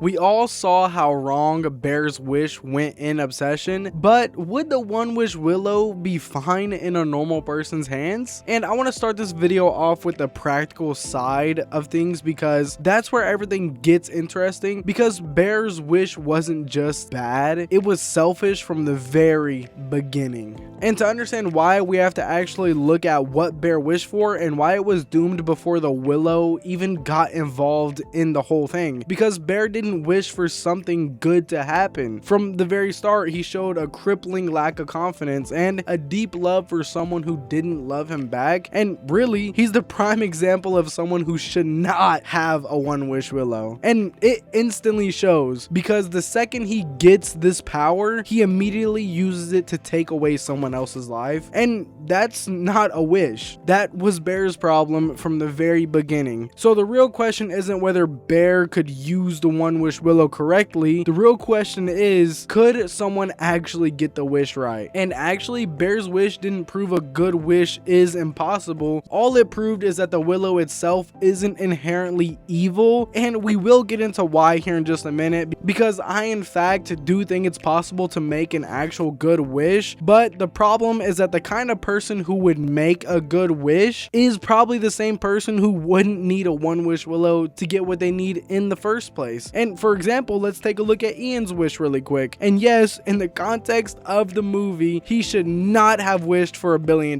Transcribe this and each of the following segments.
We all saw how wrong Bear's wish went in Obsession, but would the One Wish Willow be fine in a normal person's hands? And I want to start this video off with the practical side of things because that's where everything gets interesting, because Bear's wish wasn't just bad, it was selfish from the very beginning. And to understand why, we have to actually look at what Bear wished for and why it was doomed before the Willow even got involved in the whole thing, because Bear didn't wish for something good to happen. From the very start, he showed a crippling lack of confidence and a deep love for someone who didn't love him back, and really, he's the prime example of someone who should not have a One Wish Willow. And it instantly shows, because the second he gets this power, he immediately uses it to take away someone else's life, and that's not a wish. That was Bear's problem from the very beginning. So the real question isn't whether Bear could use the One Wish Willow correctly. The real question is, could someone actually get the wish right? And actually, Bear's wish didn't prove a good wish is impossible. All it proved is that the Willow itself isn't inherently evil, and we will get into why here in just a minute, because I in fact do think it's possible to make an actual good wish. But the problem is that the kind of person who would make a good wish is probably the same person who wouldn't need a One Wish Willow to get what they need in the first place. And for example, let's take a look at Ian's wish really quick. And yes, in the context of the movie, he should not have wished for $1 billion.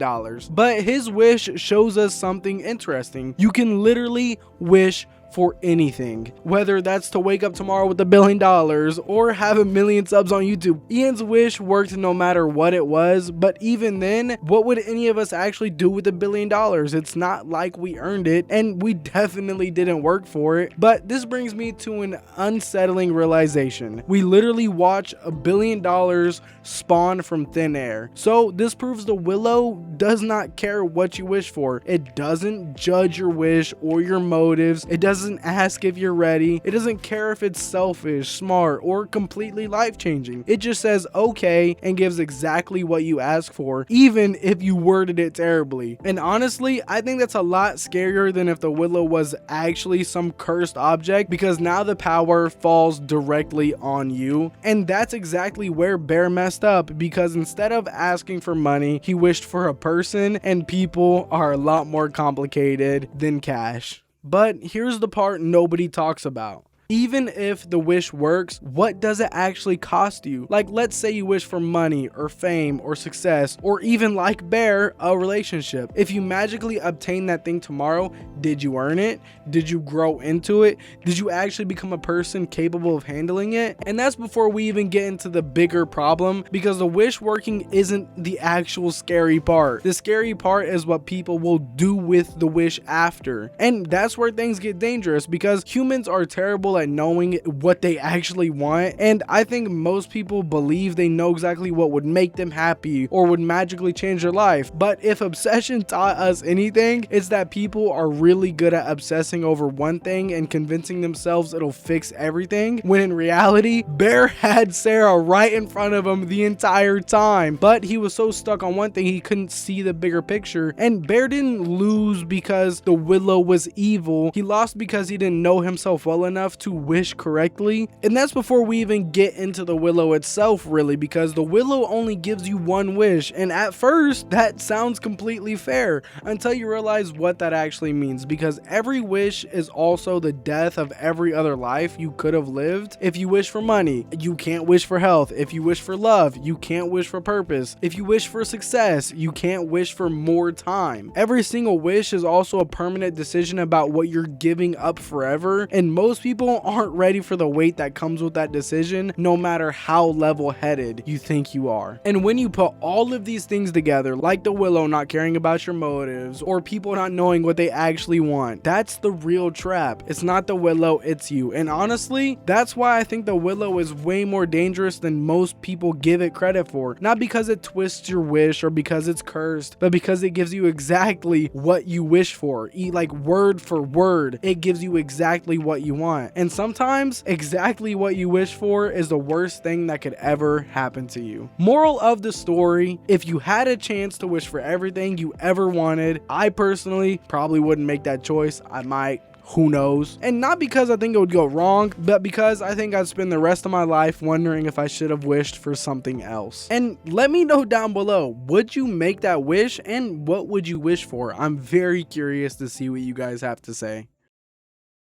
But his wish shows us something interesting. You can literally wish for anything, whether that's to wake up tomorrow with $1 billion or have 1 million subs on YouTube. Ian's wish worked no matter what it was, but even then, what would any of us actually do with $1 billion? It's not like we earned it, and we definitely didn't work for it. But this brings me to an unsettling realization. We literally watch $1 billion spawn from thin air. So this proves the Willow does not care what you wish for. It doesn't judge your wish or your motives. It doesn't ask if you're ready. It doesn't care if it's selfish, smart, or completely life-changing. It just says okay and gives exactly what you ask for, even if you worded it terribly. And honestly, I think that's a lot scarier than if the Willow was actually some cursed object, because now the power falls directly on you. And that's exactly where Bear messed up, because instead of asking for money, he wished for a person, and people are a lot more complicated than cash. But here's the part nobody talks about. Even if the wish works, what does it actually cost you? Like, let's say you wish for money or fame or success, or even like Bear, a relationship. If you magically obtain that thing tomorrow, did you earn it? Did you grow into it? Did you actually become a person capable of handling it? And that's before we even get into the bigger problem, because the wish working isn't the actual scary part. The scary part is what people will do with the wish after. And that's where things get dangerous, because humans are terrible at knowing what they actually want, and I think most people believe they know exactly what would make them happy or would magically change their life. But if Obsession taught us anything, it's that people are really good at obsessing over one thing and convincing themselves it'll fix everything, when in reality, Bear had Sarah right in front of him the entire time, but he was so stuck on one thing he couldn't see the bigger picture. And Bear didn't lose because the Willow was evil. He lost because he didn't know himself well enough to wish correctly. And that's before we even get into the Willow itself, really, because the Willow only gives you one wish, and at first that sounds completely fair until you realize what that actually means, because every wish is also the death of every other life you could have lived. If you wish for money, you can't wish for health. If you wish for love, you can't wish for purpose. If you wish for success, you can't wish for more time. Every single wish is also a permanent decision about what you're giving up forever, and most people aren't ready for the weight that comes with that decision, no matter how level-headed you think you are. And when you put all of these things together, like the Willow not caring about your motives, or people not knowing what they actually want, that's the real trap. It's not the Willow, it's you. And honestly, that's why I think the Willow is way more dangerous than most people give it credit for. Not because it twists your wish or because it's cursed, but because it gives you exactly what you wish for. Like word for word, it gives you exactly what you want. And sometimes exactly what you wish for is the worst thing that could ever happen to you. Moral of the story, if you had a chance to wish for everything you ever wanted, I personally probably wouldn't make that choice. I might Who knows? And not because I think it would go wrong, but because I think I'd spend the rest of my life wondering if I should have wished for something else. And let me know down below, would you make that wish and what would you wish for? I'm very curious to see what you guys have to say.